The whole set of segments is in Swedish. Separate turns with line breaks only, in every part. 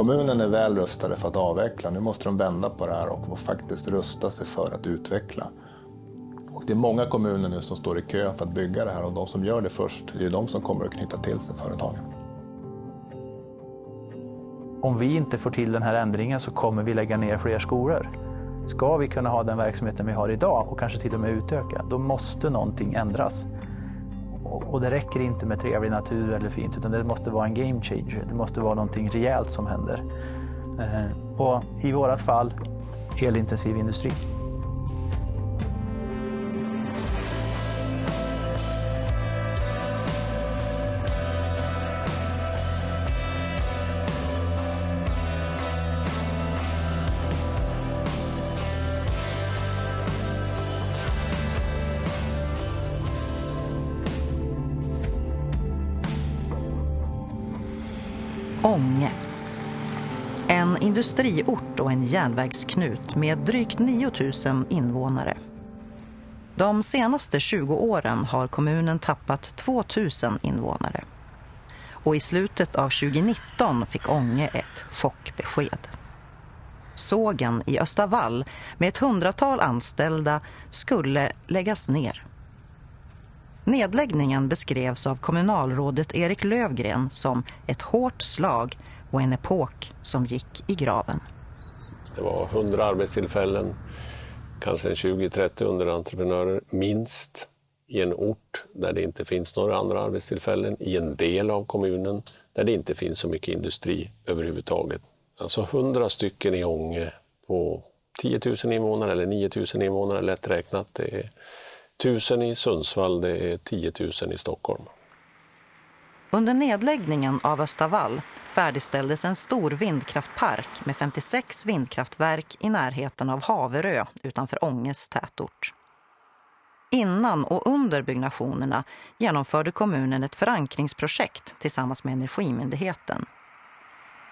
Kommunen är väl rustade för att avveckla. Nu måste de vända på det här och faktiskt rusta sig för att utveckla. Och det är många kommuner nu som står i kö för att bygga det här, och de som gör det först, det är de som kommer att knyta till sig företagen.
Om vi inte får till den här ändringen så kommer vi lägga ner fler skolor. Ska vi kunna ha den verksamheten vi har idag och kanske till och med utöka, då måste någonting ändras. Och det räcker inte med trevlig natur eller fint, utan det måste vara en game changer. Det måste vara någonting rejält som händer. Och i vårat fall, elintensiv industri.
Ånge. En industriort och en järnvägsknut med drygt 9 000 invånare. De senaste 20 åren har kommunen tappat 2 000 invånare. Och i slutet av 2019 fick Ånge ett chockbesked. Sågen i Östavall med ett 100-tal anställda skulle läggas ner. Nedläggningen beskrevs av kommunalrådet Erik Lövgren som ett hårt slag och en epok som gick i graven.
Det var 100 arbetstillfällen, kanske 20-30 underentreprenörer minst i en ort där det inte finns några andra arbetstillfällen, i en del av kommunen där det inte finns så mycket industri överhuvudtaget. Alltså 100 stycken i Ånge på 10 000 invånare eller 9 000 invånare lätt räknat. Det är 1000 i Sundsvall, det är 10 000 i Stockholm.
Under nedläggningen av Östavall färdigställdes en stor vindkraftpark med 56 vindkraftverk i närheten av Haverö utanför Ånges tätort. Innan och under byggnationerna genomförde kommunen ett förankringsprojekt tillsammans med Energimyndigheten.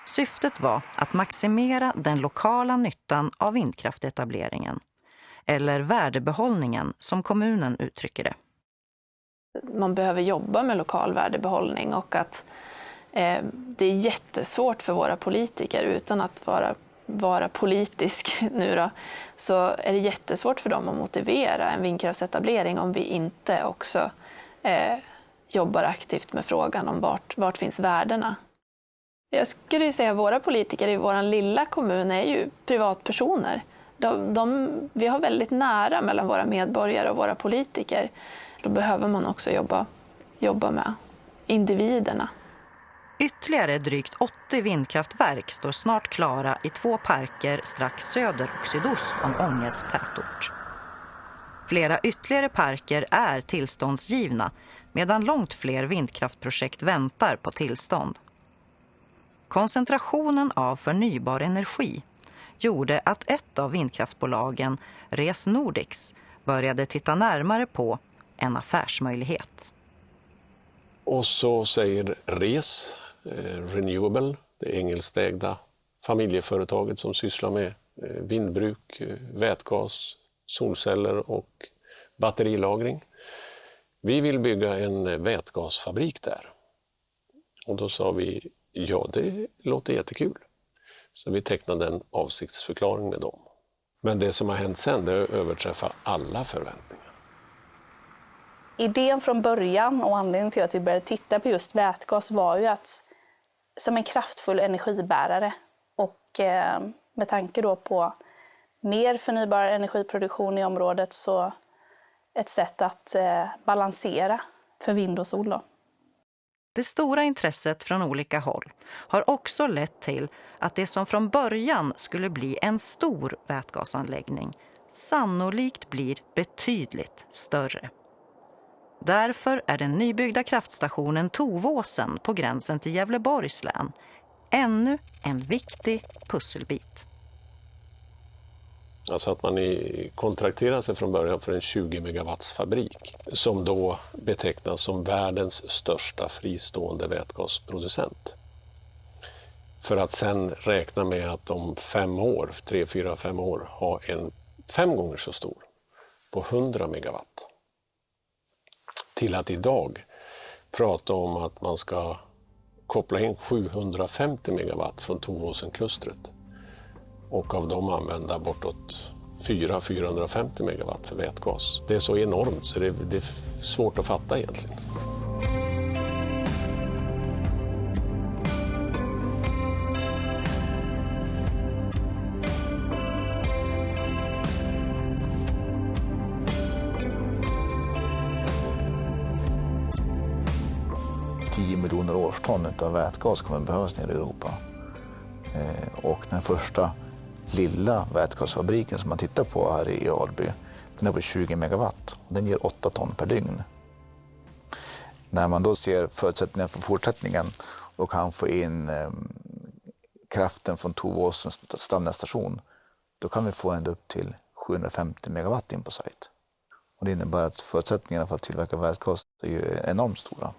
Syftet var att maximera den lokala nyttan av vindkraftetableringen, eller värdebehållningen som kommunen uttrycker det.
Man behöver jobba med lokal värdebehållning, och att det är jättesvårt för våra politiker, utan att vara politisk nu då, så är det jättesvårt för dem att motivera en vindkraftsetablering om vi inte också jobbar aktivt med frågan om vart finns värdena. Jag skulle ju säga att våra politiker i vår lilla kommun är ju privatpersoner. Vi har väldigt nära mellan våra medborgare och våra politiker. Då behöver man också jobba med individerna.
Ytterligare drygt 80 vindkraftverk står snart klara i 2 parker strax söder och sydost om Ånges tätort. Flera ytterligare parker är tillståndsgivna, medan långt fler vindkraftprojekt väntar på tillstånd. Koncentrationen av förnybar energi gjorde att ett av vindkraftbolagen, Res Nordics, började titta närmare på en affärsmöjlighet.
Och så säger Res Renewable, det engelsktägda familjeföretaget som sysslar med vindbruk, vätgas, solceller och batterilagring. Vi vill bygga en vätgasfabrik där. Och då sa vi, ja, det låter jättekul. Så vi tecknade en avsiktsförklaring med dem. Men det som har hänt sen, det överträffar alla förväntningar.
Idén från början och anledningen till att vi började titta på just vätgas var ju att som en kraftfull energibärare, och med tanke då på mer förnybar energiproduktion i området, så ett sätt att balansera för vind och sol då.
Det stora intresset från olika håll har också lett till att det som från början skulle bli en stor vätgasanläggning sannolikt blir betydligt större. Därför är den nybyggda kraftstationen Tovåsen på gränsen till Gävleborgs län ännu en viktig pusselbit.
Alltså att man kontrakterar sig från början för en 20 megawatts fabrik som då betecknas som världens största fristående vätgasproducent. För att sen räkna med att om 5 år, 3, 4, 5 år, ha en 5 gånger så stor på 100 megawatt. Till att idag prata om att man ska koppla in 750 megawatt från Tovåsen-klustret och av dem använda bortåt 450 megawatt för vätgas. Det är så enormt så det är svårt att fatta egentligen.
Miljoner årston av vätgas kommer behövas nere i Europa. Och den första lilla vätgasfabriken som man tittar på här i Alby, den är på 20 megawatt och den ger 8 ton per dygn. När man då ser förutsättningar för fortsättningen och kan få in kraften från Tovåsens stamnätstation, då kan vi få ända upp till 750 megawatt in på sajt. Och det innebär att förutsättningarna för att tillverka vätgas är ju enormt stora.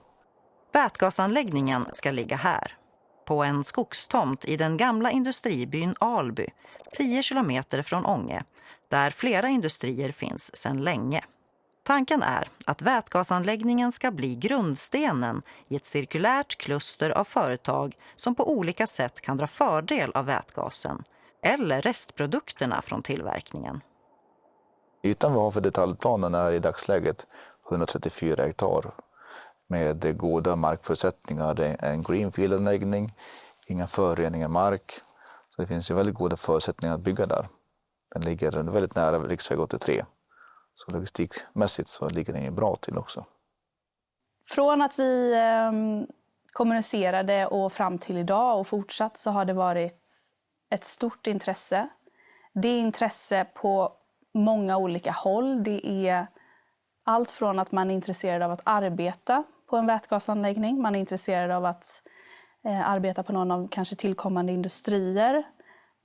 Vätgasanläggningen ska ligga här, på en skogstomt i den gamla industribyn Alby, 10 kilometer från Ånge, där flera industrier finns sedan länge. Tanken är att vätgasanläggningen ska bli grundstenen i ett cirkulärt kluster av företag som på olika sätt kan dra fördel av vätgasen eller restprodukterna från tillverkningen.
Ytan vi har för detaljplanen är i dagsläget 134 hektar. Med goda markförutsättningar. Det är en greenfield-anläggning, inga föroreningar mark. Så det finns ju väldigt goda förutsättningar att bygga där. Den ligger väldigt nära riksväg 83. Så logistikmässigt så ligger den ju bra till också.
Från att vi kommunicerade och fram till idag och fortsatt så har det varit ett stort intresse. Det är intresse på många olika håll. Det är allt från att man är intresserad av att arbeta på en vätgasanläggning. Man är intresserad av att arbeta på någon av kanske tillkommande industrier.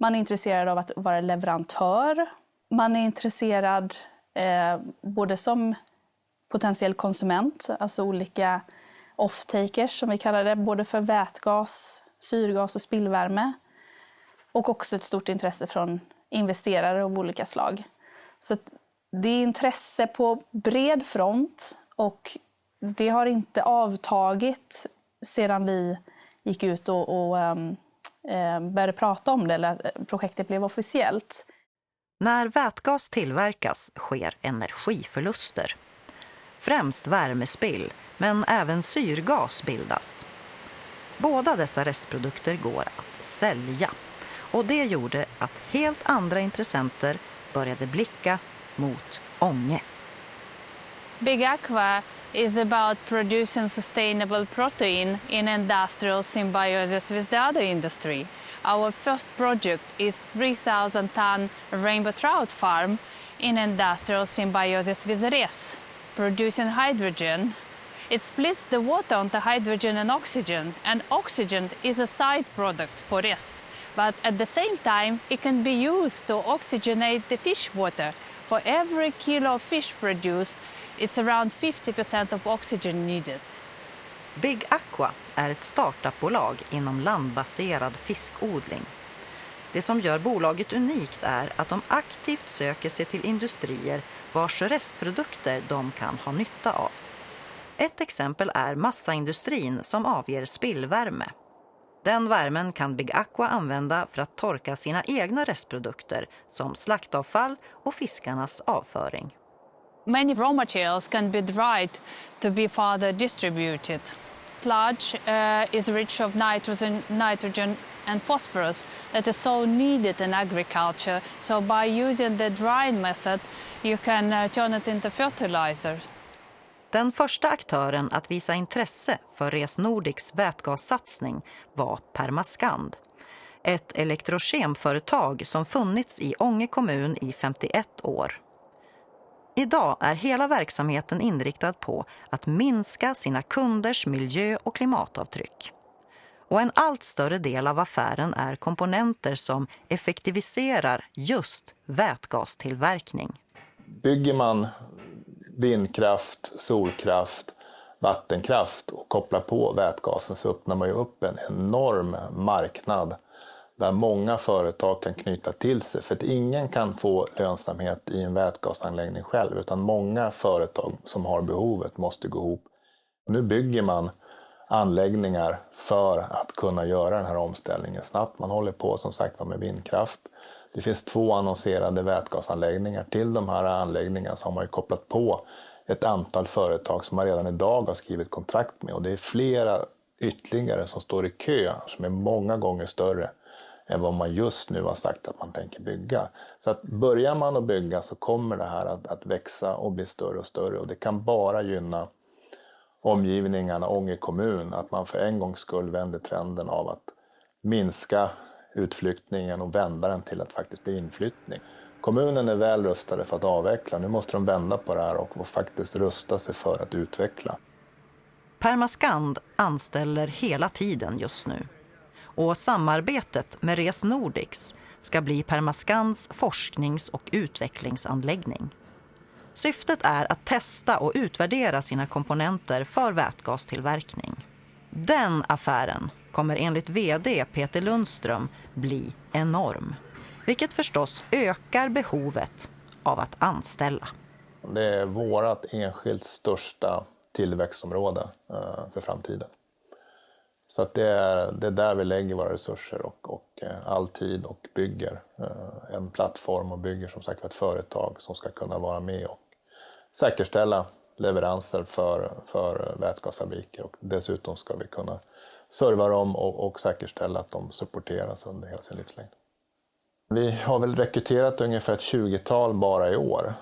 Man är intresserad av att vara leverantör. Man är intresserad både som potentiell konsument, alltså olika off-takers som vi kallar det, både för vätgas, syrgas och spillvärme. Och också ett stort intresse från investerare av olika slag. Så att det är intresse på bred front och det har inte avtagit sedan vi gick ut och började prata om det eller projektet blev officiellt.
När vätgas tillverkas sker energiförluster. Främst värmespill, men även syrgas bildas. Båda dessa restprodukter går att sälja och det gjorde att helt andra intressenter började blicka mot Ånge.
Big Aqua is about producing sustainable protein in industrial symbiosis with the other industry. Our first project is 3,000-ton rainbow trout farm in industrial symbiosis with RES, producing hydrogen. It splits the water onto hydrogen and oxygen is a side product for RES. But at the same time, it can be used to oxygenate the fish water. For every kilo of fish produced, it's around 50% of oxygen needed.
Big Aqua är ett startupbolag inom landbaserad fiskodling. Det som gör bolaget unikt är att de aktivt söker sig till industrier vars restprodukter de kan ha nytta av. Ett exempel är massaindustrin som avger spillvärme. Den värmen kan Big Aqua använda för att torka sina egna restprodukter som slaktavfall och fiskarnas avföring.
Many raw materials can be dried to be further distributed. Sludge is rich of nitrogen and phosphorus that is so needed in agriculture. So by using the drying method you can turn it into fertilizer.
Den första aktören att visa intresse för Res Nordics vätgassatsning var Permascand. Ett elektrokemföretag som funnits i Ånge kommun i 51 år. Idag är hela verksamheten inriktad på att minska sina kunders miljö- och klimatavtryck. Och en allt större del av affären är komponenter som effektiviserar just vätgastillverkning.
Bygger man vindkraft, solkraft, vattenkraft och kopplar på vätgasen så öppnar man ju upp en enorm marknad där många företag kan knyta till sig. För att ingen kan få lönsamhet i en vätgasanläggning själv utan många företag som har behovet måste gå ihop. Nu bygger man anläggningar för att kunna göra den här omställningen snabbt. Man håller på som sagt med vindkraft. Det finns 2 annonserade vätgasanläggningar. Till de här anläggningarna så har man ju kopplat på ett antal företag som man redan idag har skrivit kontrakt med. Och det är flera ytterligare som står i kö som är många gånger större än vad man just nu har sagt att man tänker bygga. Så att börjar man att bygga så kommer det här att växa och bli större och större. Och det kan bara gynna omgivningarna, Ånge kommun, att man för en gångs skull vänder trenden av att minska utflyttningen och vända den till att faktiskt bli inflyttning. Kommunen är väl rustade för att avveckla. Nu måste de vända på det här och faktiskt rusta sig för att utveckla.
Permascand anställer hela tiden just nu. Och samarbetet med Res Nordics ska bli Permascands forsknings- och utvecklingsanläggning. Syftet är att testa och utvärdera sina komponenter för vätgastillverkning. Den affären kommer enligt vd Peter Lundström bli enorm. Vilket förstås ökar behovet av att anställa.
Det är vårt enskilt största tillväxtområde för framtiden. Så att det är där vi lägger våra resurser och all tid och bygger en plattform och bygger som sagt ett företag som ska kunna vara med och säkerställa leveranser för vätgasfabriker. Och dessutom ska vi kunna serva dem och säkerställa att de supporteras under hela sin livslängd. Vi har väl rekryterat ungefär ett 20-tal bara i år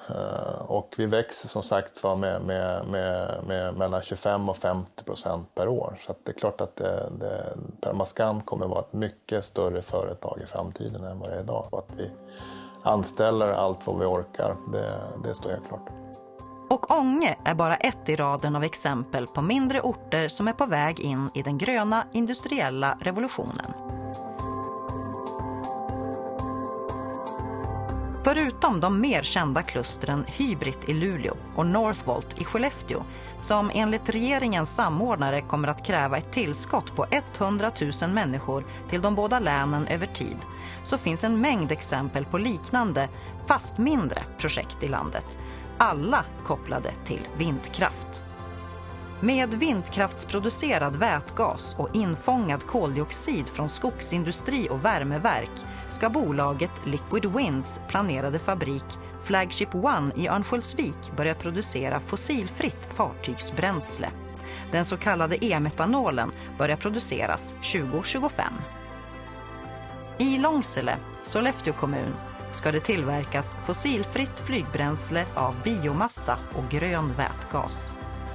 och vi växer som sagt med mellan 25% och 50% per år. Så att det är klart att Permascand kommer vara ett mycket större företag i framtiden än vad det är idag. Och att vi anställer allt vad vi orkar, det står helt klart.
Och Ånge är bara ett i raden av exempel på mindre orter som är på väg in i den gröna industriella revolutionen. Förutom de mer kända klustren Hybrid i Luleå och Northvolt i Skellefteå, som enligt regeringens samordnare kommer att kräva ett tillskott på 100 000 människor till de båda länen över tid, så finns en mängd exempel på liknande, fast mindre projekt i landet, alla kopplade till vindkraft. Med vindkraftsproducerad vätgas och infångad koldioxid från skogsindustri och värmeverk ska bolaget Liquid Winds planerade fabrik Flagship One i Örnsköldsvik börja producera fossilfritt fartygsbränsle. Den så kallade e-metanolen börjar produceras 2025. I Långsele, Sollefteå kommun, ska det tillverkas fossilfritt flygbränsle av biomassa och grön vätgas.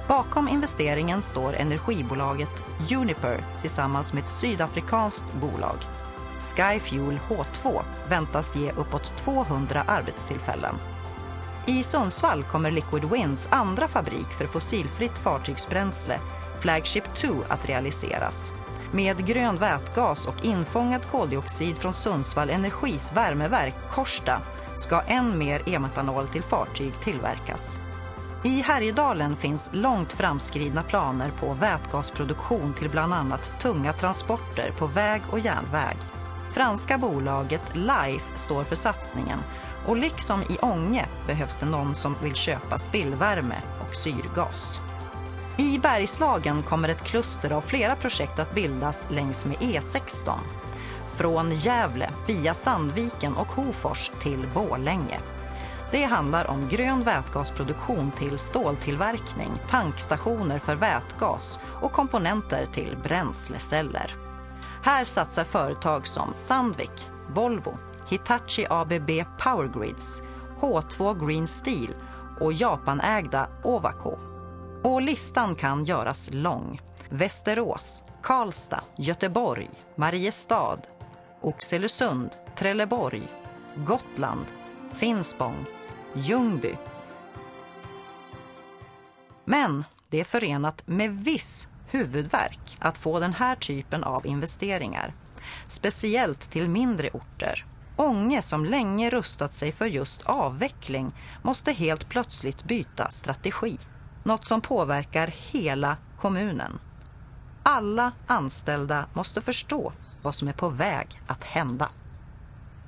Bakom investeringen står energibolaget Uniper tillsammans med ett sydafrikanskt bolag. Skyfuel H2 väntas ge uppåt 200 arbetstillfällen. I Sundsvall kommer Liquid Winds andra fabrik för fossilfritt fartygsbränsle, Flagship 2, att realiseras. Med grön vätgas och infångad koldioxid från Sundsvall Energis värmeverk Korsta ska än mer e-metanol till fartyg tillverkas. I Härjedalen finns långt framskridna planer på vätgasproduktion till bland annat tunga transporter på väg och järnväg. Franska bolaget Life står för satsningen och liksom i Ånge behövs det någon som vill köpa spillvärme och syrgas. I Bergslagen kommer ett kluster av flera projekt att bildas längs med E16. Från Gävle via Sandviken och Hofors till Borlänge. Det handlar om grön vätgasproduktion till ståltillverkning, tankstationer för vätgas och komponenter till bränsleceller. Här satsar företag som Sandvik, Volvo, Hitachi ABB Powergrids, H2 Green Steel och Japanägda Ovako. Och listan kan göras lång. Västerås, Karlstad, Göteborg, Mariestad, Oxelösund, Trelleborg, Gotland, Finspång, Ljungby. Men det är förenat med viss huvudvärk att få den här typen av investeringar. Speciellt till mindre orter. Ånge som länge rustat sig för just avveckling måste helt plötsligt byta strategi. Något som påverkar hela kommunen. Alla anställda måste förstå vad som är på väg att hända.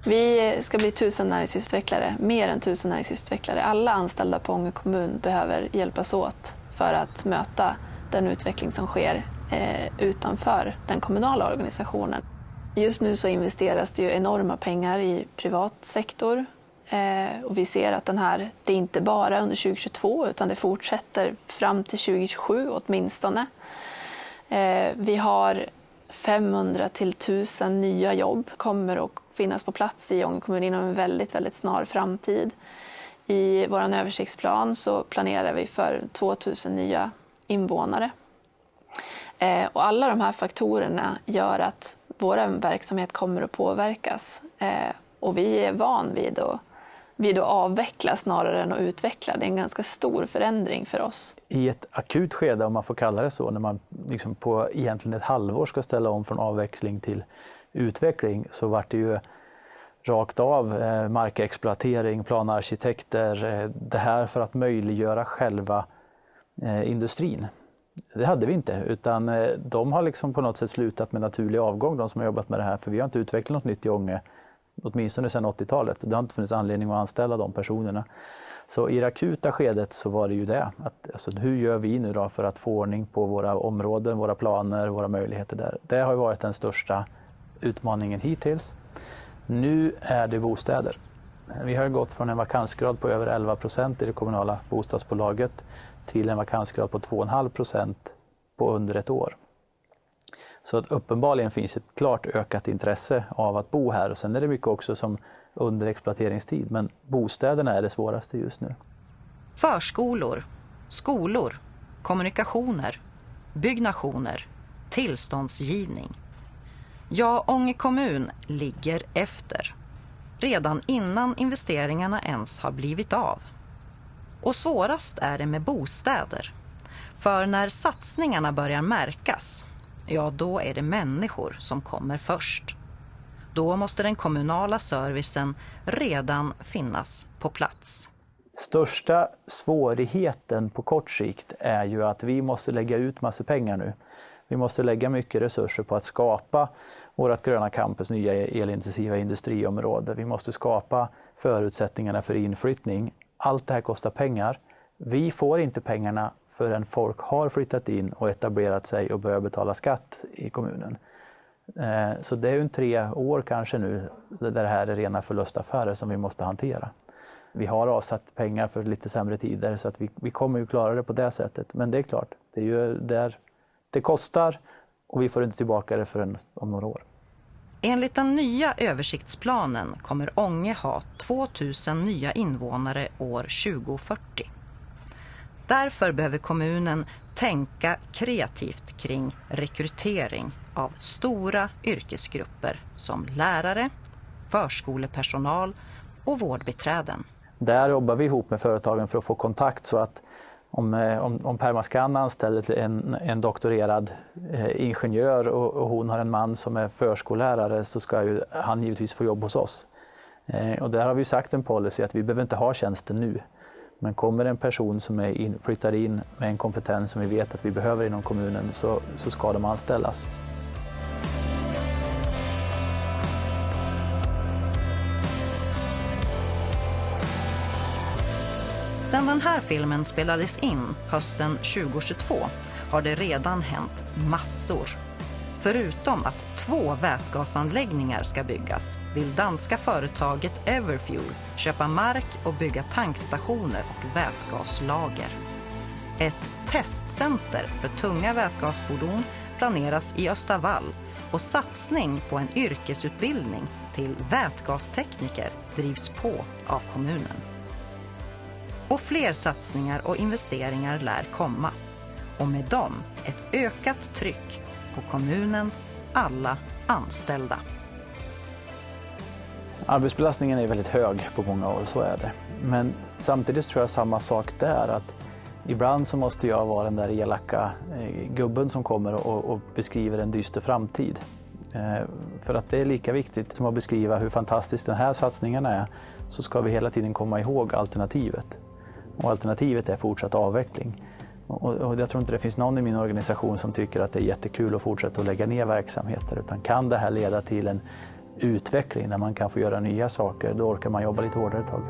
Vi ska bli 1000 näringslivsutvecklare, mer än 1000 näringslivsutvecklare. Alla anställda på Ånge kommun behöver hjälpas åt för att möta den utveckling som sker utanför den kommunala organisationen. Just nu så investeras det ju enorma pengar i privat sektor. Och vi ser att det är inte bara under 2022 utan det fortsätter fram till 2027 åtminstone. Vi har 500 till 1000 nya jobb kommer att finnas på plats i Ånge kommun inom en väldigt, väldigt snar framtid. I vår översiktsplan så planerar vi för 2000 nya invånare. Och alla de här faktorerna gör att vår verksamhet kommer att påverkas. Och vi är van vid att avveckla snarare än att utveckla. Det är en ganska stor förändring för oss.
I ett akut skede, om man får kalla det så, när man liksom på egentligen ett halvår ska ställa om från avväxling till utveckling, så var det ju rakt av markexploatering, planarkitekter, det här för att möjliggöra själva industrin. Det hade vi inte, utan de har liksom på något sätt slutat med naturlig avgång, de som har jobbat med det här, för vi har inte utvecklat något nytt i Ånge, åtminstone sedan 80-talet. Det har inte funnits anledning att anställa de personerna. Så i det akuta skedet så var det ju det. Alltså, hur gör vi nu då för att få ordning på våra områden, våra planer, våra möjligheter där? Det har ju varit den största utmaningen hittills. Nu är det bostäder. Vi har gått från en vakansgrad på över 11% i det kommunala bostadsbolaget till en vakansgrad på 2,5% på under ett år. Så att uppenbarligen finns ett klart ökat intresse av att bo här. Och sen är det mycket också som under exploateringstid. Men bostäderna är det svåraste just nu.
Förskolor, skolor, kommunikationer, byggnationer, tillståndsgivning. Ja, Ånge kommun ligger efter. Redan innan investeringarna ens har blivit av. Och svårast är det med bostäder. För när satsningarna börjar märkas, ja då är det människor som kommer först. Då måste den kommunala servicen redan finnas på plats.
Största svårigheten på kort sikt är ju att vi måste lägga ut massa pengar nu. Vi måste lägga mycket resurser på att skapa vårt gröna campus, nya elintensiva industriområden. Vi måste skapa förutsättningarna för inflyttning. Allt det här kostar pengar. Vi får inte pengarna förrän folk har flyttat in och etablerat sig och börjar betala skatt i kommunen. Så det är ju 3 år kanske nu där det här är rena förlustaffärer som vi måste hantera. Vi har avsatt pengar för lite sämre tider så att vi kommer ju klara det på det sättet. Men det är klart, det är ju där det kostar och vi får inte tillbaka det förrän om några år.
Enligt den nya översiktsplanen kommer Ånge ha 2000 nya invånare år 2040. Därför behöver kommunen tänka kreativt kring rekrytering av stora yrkesgrupper som lärare, förskolepersonal och vårdbiträden.
Där jobbar vi ihop med företagen för att få kontakt så att om Permascan anställer en doktorerad ingenjör och hon har en man som är förskollärare så ska ju han givetvis få jobb hos oss. Och där har vi sagt en policy att vi behöver inte ha tjänsten nu. Men kommer en person som flyttar in med en kompetens som vi vet att vi behöver inom kommunen så ska de anställas.
Sedan den här filmen spelades in hösten 2022 har det redan hänt massor. Förutom att 2 vätgasanläggningar ska byggas vill danska företaget Everfuel köpa mark och bygga tankstationer och vätgaslager. Ett testcenter för tunga vätgasfordon planeras i Östavall och satsning på en yrkesutbildning till vätgastekniker drivs på av kommunen. Och fler satsningar och investeringar lär komma. Och med dem ett ökat tryck på kommunens alla anställda.
Arbetsbelastningen är väldigt hög på många år, så är det. Men samtidigt tror jag samma sak där, att ibland så måste jag vara den där elaka gubben som kommer och beskriver en dyster framtid. För att det är lika viktigt som att beskriva hur fantastisk den här satsningen är, så ska vi hela tiden komma ihåg alternativet. Och alternativet är fortsatt avveckling. Och jag tror inte det finns någon i min organisation som tycker att det är jättekul att fortsätta att lägga ner verksamheter. Utan kan det här leda till en utveckling där man kan få göra nya saker, då orkar man jobba lite hårdare ett tag.